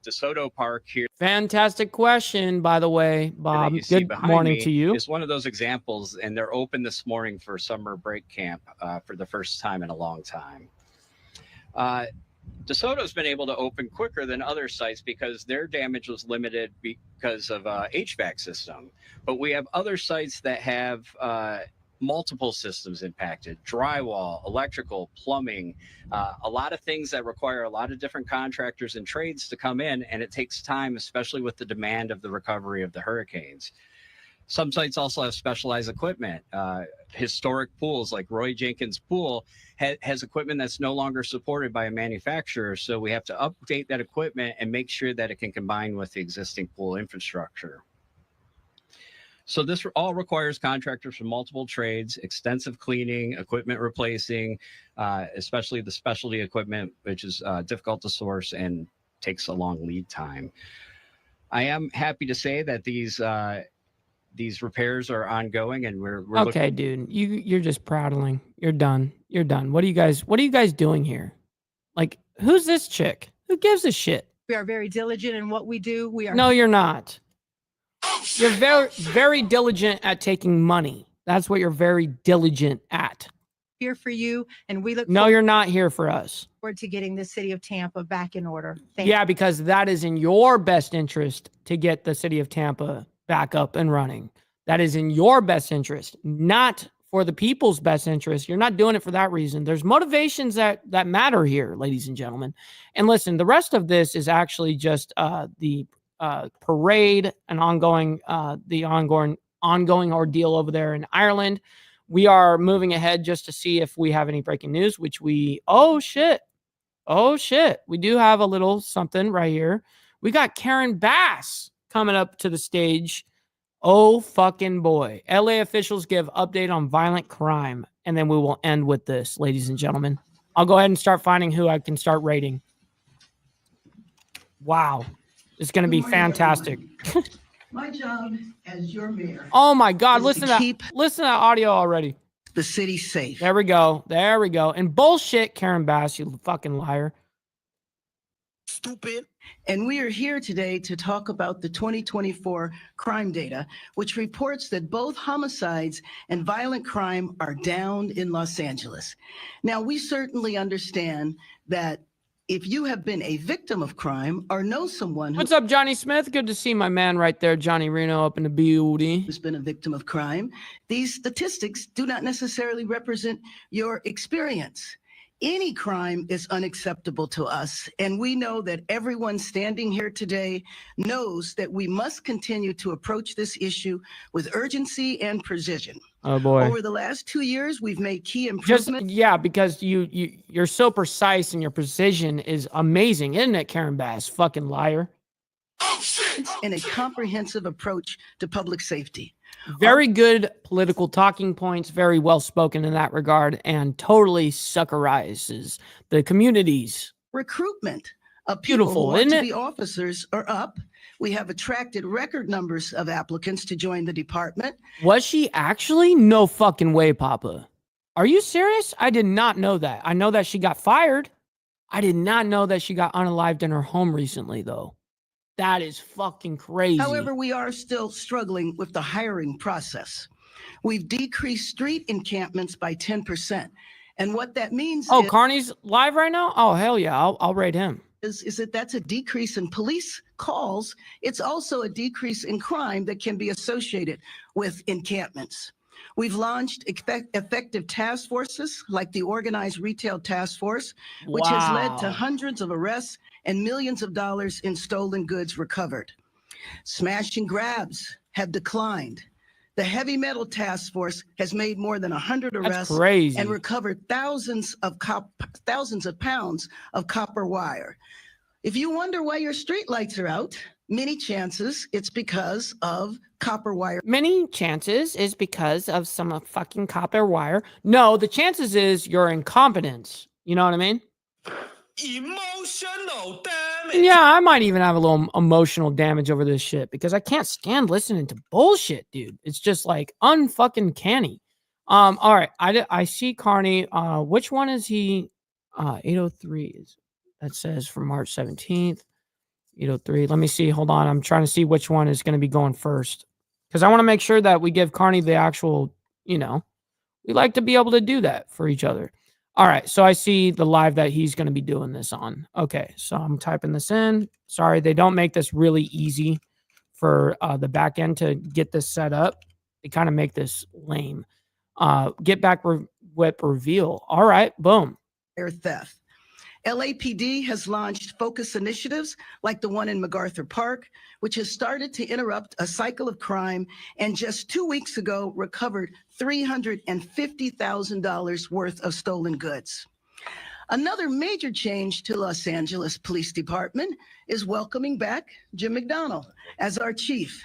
DeSoto Park here. Fantastic question, by the way, Bob. Good morning to you. It's one of those examples, and they're open this morning for summer break camp for the first time in a long time. DeSoto's been able to open quicker than other sites because their damage was limited because of HVAC system. But we have other sites that have multiple systems impacted: drywall, electrical, plumbing, a lot of things that require a lot of different contractors and trades to come in, and it takes time, especially with the demand of the recovery of the hurricanes. Some sites also have specialized equipment. Historic pools like Roy Jenkins Pool has equipment that's no longer supported by a manufacturer, so we have to update that equipment and make sure that it can combine with the existing pool infrastructure. So this all requires contractors from multiple trades, extensive cleaning, equipment replacing, especially the specialty equipment, which is difficult to source and takes a long lead time. I am happy to say that these repairs are ongoing, and we're okay, dude. You're just prattling. You're done. You're done. What are you guys doing here? Like, who's this chick? Who gives a shit? We are very diligent in what we do. We are. No, you're not. You're very, very diligent at taking money. That's what you're very diligent at. Here for you, and we look. No, you're not here for us. Forward to getting the city of Tampa back in order. Yeah, because that is in your best interest to get the city of Tampa back up and running. That is in your best interest, not for the people's best interest. You're not doing it for that reason. There's motivations that matter here, ladies and gentlemen. And listen, the rest of this is actually just the parade and ongoing ordeal over there in Ireland. We are moving ahead just to see if we have any breaking news, which oh shit, we do have a little something right here. We got Karen Bass coming up to the stage. Oh fucking boy. LA officials give update on violent crime, and then we will end with this, ladies and gentlemen. I'll go ahead and start finding who I can start rating. Wow. It's going to be fantastic. My job as your mayor. Oh my God! Listen to that audio already. The city safe. There we go. And bullshit, Karen Bass, you fucking liar. Stupid. And we are here today to talk about the 2024 crime data, which reports that both homicides and violent crime are down in Los Angeles. Now, we certainly understand that if you have been a victim of crime or know someone What's up, Johnny Smith? Good to see my man right there, Johnny Reno, up in the building. Who's been a victim of crime, these statistics do not necessarily represent your experience. Any crime is unacceptable to us, and we know that everyone standing here today knows that we must continue to approach this issue with urgency and precision. Oh boy. Over the last 2 years, we've made key Just improvements. yeah, because you're so precise and your precision is amazing, isn't it, Karen Bass? Fucking liar. In a comprehensive approach to public safety. Very good political talking points, very well spoken in that regard, and totally suckerizes the communities. Recruitment of people Beautiful, who want isn't to it? be officers are up. We have attracted record numbers of applicants to join the department. Was she actually? No fucking way, Papa. Are you serious? I did not know that. I know that she got fired. I did not know that she got unalived in her home recently, though. That is fucking crazy. However, we are still struggling with the hiring process. We've decreased street encampments by 10%. And what that means Oh, Carney's live right now? Oh, hell yeah. I'll rate him. is that that's a decrease in police calls. It's also a decrease in crime that can be associated with encampments. We've launched effective task forces like the Organized Retail Task Force, which has led to Wow. hundreds of arrests and millions of dollars in stolen goods recovered. Smash and grabs have declined. The Heavy Metal Task Force has made more than 100 arrests crazy. and recovered thousands of pounds of copper wire. If you wonder why your streetlights are out, many chances it's because of copper wire. Many chances is because of some fucking copper wire. No, the chances is your incompetence. You know what I mean? Emotional damage. Yeah, I might even have a little emotional damage over this shit because I can't stand listening to bullshit, dude. It's just like unfucking canny. All right, I see Carney. Which one is he? 803 is that says for March 17th. 803. Let me see. Hold on. I'm trying to see which one is going to be going first because I want to make sure that we give Carney the actual, we like to be able to do that for each other. All right. So I see the live that he's going to be doing this on. Okay. So I'm typing this in. Sorry. They don't make this really easy for the back end to get this set up. They kind of make this lame. Get back whip reveal. All right. Boom. Theft. LAPD has launched focus initiatives like the one in MacArthur Park, which has started to interrupt a cycle of crime and just 2 weeks ago recovered $350,000 worth of stolen goods. Another major change to Los Angeles Police Department is welcoming back Jim McDonnell as our chief.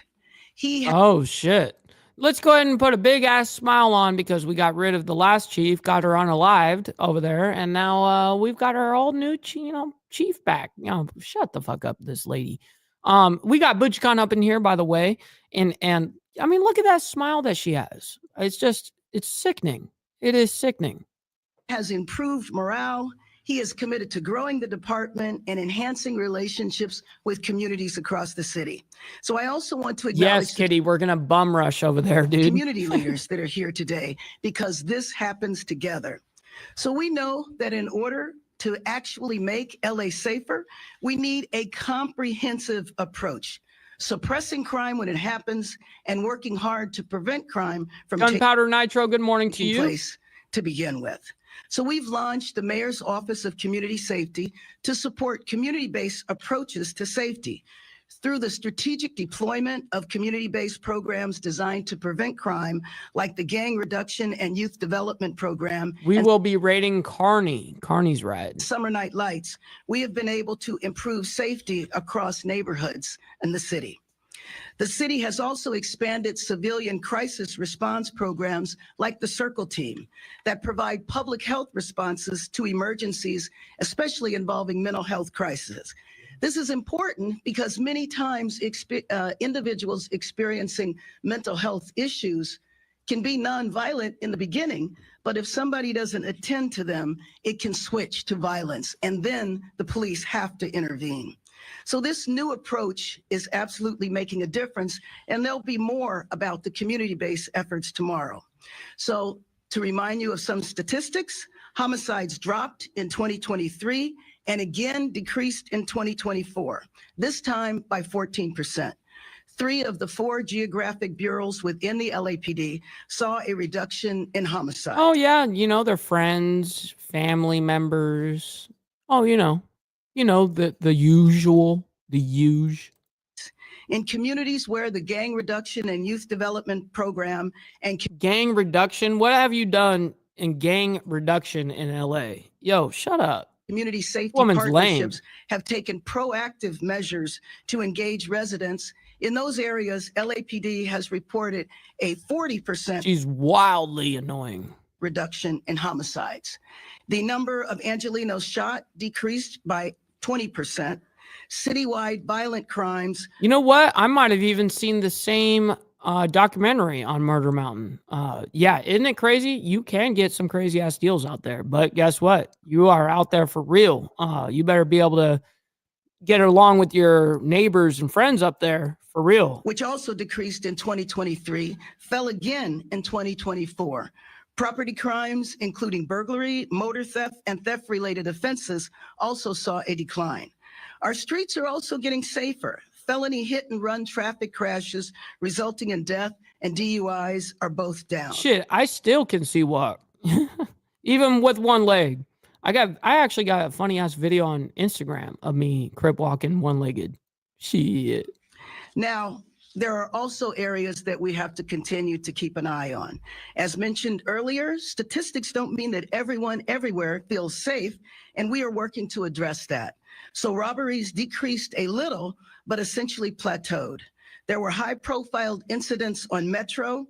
Oh, shit. Let's go ahead and put a big ass smile on because we got rid of the last chief, got her unalived over there, and now we've got our old new chief back. Shut the fuck up, this lady. We got ButchCon up in here, by the way, and I mean, look at that smile that she has. It's sickening. It is sickening. Has improved morale. He is committed to growing the department and enhancing relationships with communities across the city. So I also want to acknowledge yes, Kitty, we're going to bum rush over there, dude. Community leaders that are here today because this happens together. So we know that in order to actually make LA safer, we need a comprehensive approach. Suppressing crime when it happens and working hard to prevent crime from Gunpowder Nitro, good morning to you. Place to begin with. So we've launched the Mayor's Office of Community Safety to support community-based approaches to safety through the strategic deployment of community-based programs designed to prevent crime, like the Gang Reduction and Youth Development Program. We will be rating Carney's ride. Summer Night Lights. We have been able to improve safety across neighborhoods in the city. The city has also expanded civilian crisis response programs like the Circle Team that provide public health responses to emergencies, especially involving mental health crises. This is important because many times individuals experiencing mental health issues can be nonviolent in the beginning, but if somebody doesn't attend to them, it can switch to violence, and then the police have to intervene. So this new approach is absolutely making a difference, and there'll be more about the community-based efforts tomorrow. So to remind you of some statistics, homicides dropped in 2023 and again decreased in 2024, this time by 14%. 3 of the 4 geographic bureaus within the LAPD saw a reduction in homicide. Oh, yeah. Their friends, family members. Oh, the usual. In communities where the Gang Reduction and Youth Development Program and gang reduction. What have you done in gang reduction in LA? Yo, shut up. Community safety Woman's partnerships lame. have taken proactive measures to engage residents In those areas, LAPD has reported a 40% She's wildly annoying. reduction in homicides. The number of Angelenos shot decreased by 20%. Citywide violent crimes. You know what? I might have even seen the same documentary on Murder Mountain. Yeah, isn't it crazy? You can get some crazy ass deals out there, but guess what? You are out there for real. You better be able to get along with your neighbors and friends up there for real. Which also decreased in 2023, fell again in 2024. Property crimes, including burglary, motor theft, and theft-related offenses, also saw a decline. Our streets are also getting safer. Felony hit-and-run traffic crashes resulting in death and DUIs are both down. Shit, I still can see walk, even with one leg. I actually got a funny ass video on Instagram of me crip walking one-legged. Shit. Now, there are also areas that we have to continue to keep an eye on. As mentioned earlier, statistics don't mean that everyone everywhere feels safe, and we are working to address that. So robberies decreased a little, but essentially plateaued. There were high-profile incidents on Metro,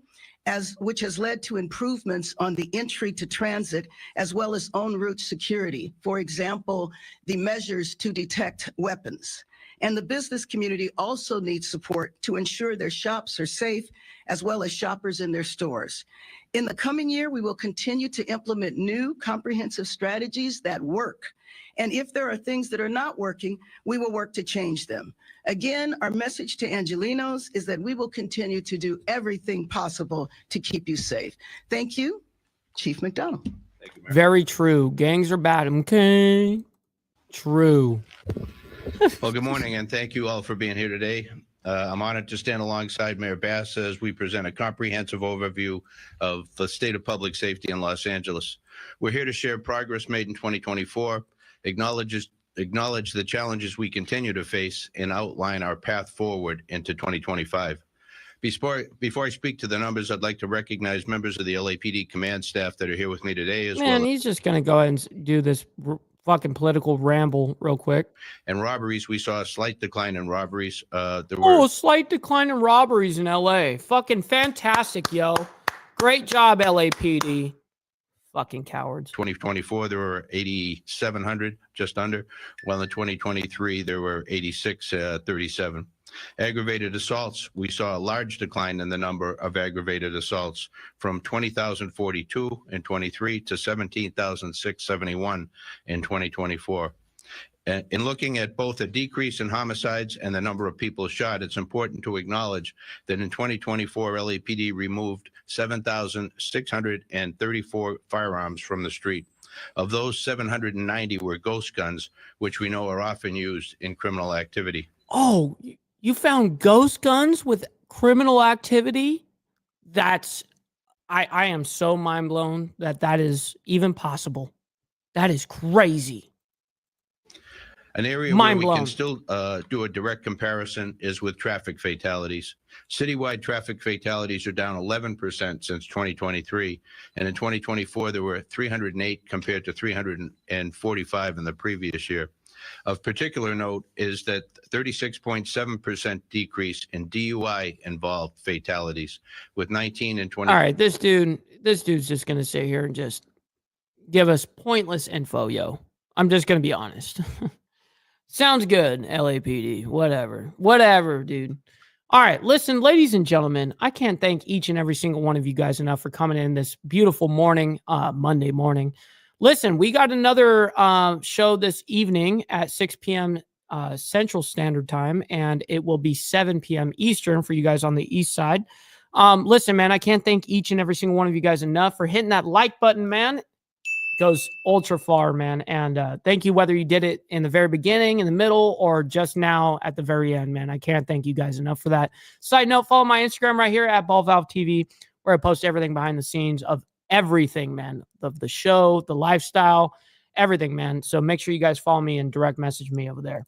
which has led to improvements on the entry to transit, as well as en route security. For example, the measures to detect weapons. And the business community also needs support to ensure their shops are safe, as well as shoppers in their stores. In the coming year, we will continue to implement new comprehensive strategies that work. And if there are things that are not working, we will work to change them. Again, our message to Angelenos is that we will continue to do everything possible to keep you safe. Thank you, Chief McDonald. Thank you, Mayor. Very true. Gangs are bad. Okay. True. Well, good morning, and thank you all for being here today. I'm honored to stand alongside Mayor Bass as we present a comprehensive overview of the state of public safety in Los Angeles. We're here to share progress made in 2024, acknowledge the challenges we continue to face, and outline our path forward into 2025. Before I speak to the numbers, I'd like to recognize members of the LAPD command staff that are here with me today as well. Man, he's just going to go ahead and do this fucking political ramble real quick. And robberies, we saw a slight decline in robberies. A slight decline in robberies in LA. Fucking fantastic, yo. Great job, LAPD. Fucking cowards. 2024, there were 8,700, just under. While in 2023, there were 8,637. Aggravated assaults, we saw a large decline in the number of aggravated assaults from 20,042 in 23 to 17,671 in 2024. In looking at both a decrease in homicides and the number of people shot, it's important to acknowledge that in 2024, LAPD removed 7,634 firearms from the street. Of those, 790 were ghost guns, which we know are often used in criminal activity. Oh, you found ghost guns with criminal activity? That's, I am so mind blown that is even possible. That is crazy. An area where we can still do a direct comparison is with traffic fatalities. Citywide traffic fatalities are down 11% since 2023. And in 2024, there were 308 compared to 345 in the previous year. Of particular note is that 36.7% decrease in DUI involved fatalities, with 19 and 20. All right, this dude's just going to sit here and just give us pointless info, yo. I'm just going to be honest. Sounds good, LAPD. Whatever, dude. All right, listen, ladies and gentlemen, I can't thank each and every single one of you guys enough for coming in this beautiful morning, Monday morning. Listen, we got another show this evening at 6 p.m. Central Standard Time, and it will be 7 p.m. Eastern for you guys on the East Side. Listen, man, I can't thank each and every single one of you guys enough for hitting that like button, man. Goes ultra far, man. And thank you, whether you did it in the very beginning, in the middle, or just now at the very end, man. I can't thank you guys enough for that. Side note, follow my Instagram right here at BallValveTV, where I post everything behind the scenes of everything, man, of the show, the lifestyle, everything, man. So make sure you guys follow me and direct message me over there.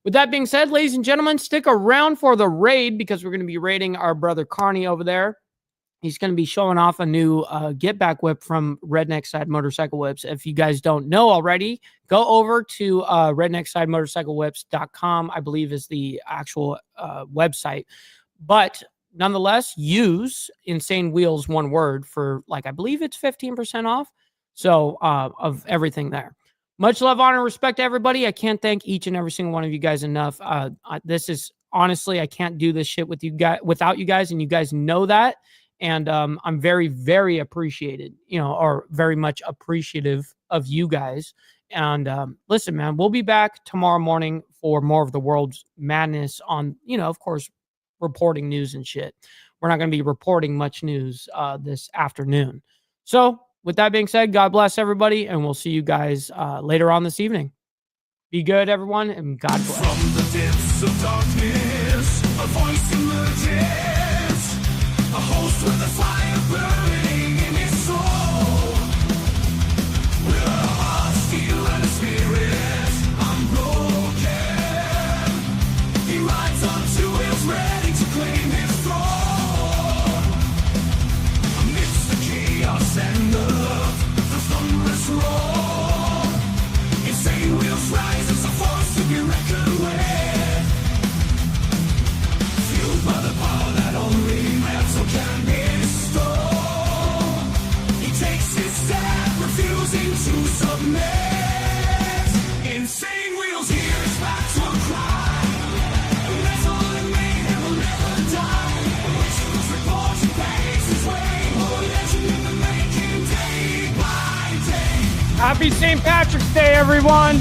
With that being said, ladies and gentlemen, stick around for the raid because we're going to be raiding our brother Carney over there. He's going to be showing off a new get back whip from Redneck Side Motorcycle Whips. If you guys don't know already, go over to rednecksidemotorcyclewhips.com, I believe is the actual website. But nonetheless, use Insane Wheels, one word, for like, I believe it's 15% off. So of everything there. Much love, honor, respect to everybody. I can't thank each and every single one of you guys enough. This is honestly, I can't do this shit with you guys without you guys, and you guys know that. And I'm very, very appreciated, or very much appreciative of you guys. And listen, man, we'll be back tomorrow morning for more of the world's madness on, of course, reporting news and shit. We're not going to be reporting much news this afternoon. So with that being said, God bless everybody, and we'll see you guys later on this evening. Be good, everyone, and God bless. From the depths of darkness, a voice emerges, a host with a fire burning in his soul. With a heart, steel, and a spirit unbroken, he rides on 2 wheels, ready to claim his throne. Amidst the chaos and the thunderous roar, Insane Wheels rise as a force to be reckoned with. Fueled by the power that only metal can bestow, he takes his stand, refusing to submit. Insane Wheels hears back to a cry. Metal and mayhem will never die. Rituals report he pays his way. Oh, legend in the making, day by day. Happy St. Patrick's Day, everyone.